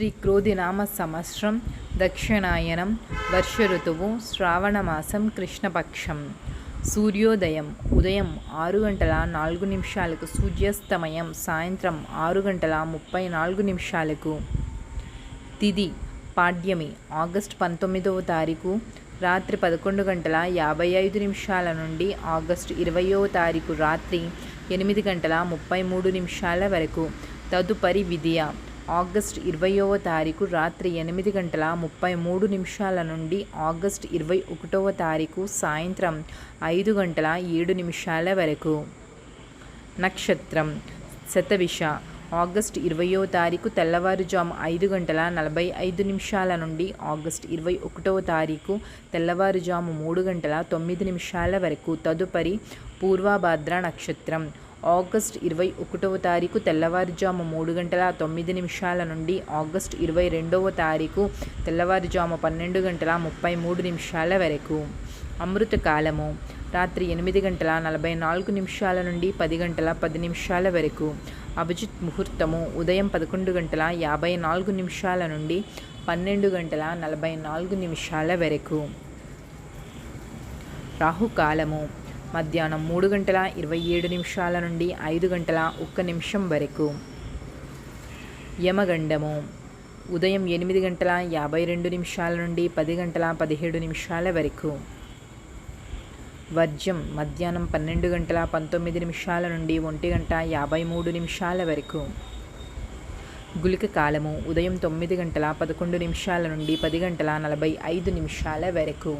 శ్రీ క్రోధినామ సంవత్సరం దక్షిణాయనం వర్ష ఋతువు శ్రావణమాసం కృష్ణపక్షం. సూర్యోదయం ఉదయం 6:04 సూర్యాస్తమయం సాయంత్రం 6:34. తిథి పాడ్యమి ఆగస్టు 19వ తారీఖు రాత్రి 11:55 నుండి ఆగస్టు 20వ తారీఖు రాత్రి 8:33 వరకు. తదుపరి విధియ ఆగస్టు 20వ తారీఖు రాత్రి 8:33 నుండి ఆగస్టు 21వ తారీఖు సాయంత్రం 5:07 వరకు. నక్షత్రం శతభిష ఆగస్టు 20వ తారీఖు తెల్లవారుజాము 5:45 నుండి ఆగస్టు 21వ తారీఖు తెల్లవారుజాము 3:09 వరకు. తదుపరి పూర్వభాద్ర నక్షత్రం ఆగస్టు 21వ తారీఖు తెల్లవారుజాము 3:09 నుండి ఆగస్టు 22వ తారీఖు తెల్లవారుజాము 12:33 వరకు. అమృతకాలము రాత్రి 8:44 నుండి 10:10 వరకు. అభిజిత్ ముహూర్తము ఉదయం 11:54 నుండి 12:44 వరకు. రాహుకాలము మధ్యాహ్నం 3:27 నుండి 5:01 వరకు. యమగండము ఉదయం 8:52 నుండి 10:17 వరకు. వర్జ్యం మధ్యాహ్నం 12:19 నుండి 1:53 వరకు. గుళిక కాలము ఉదయం 9:11 నుండి 10:45 వరకు.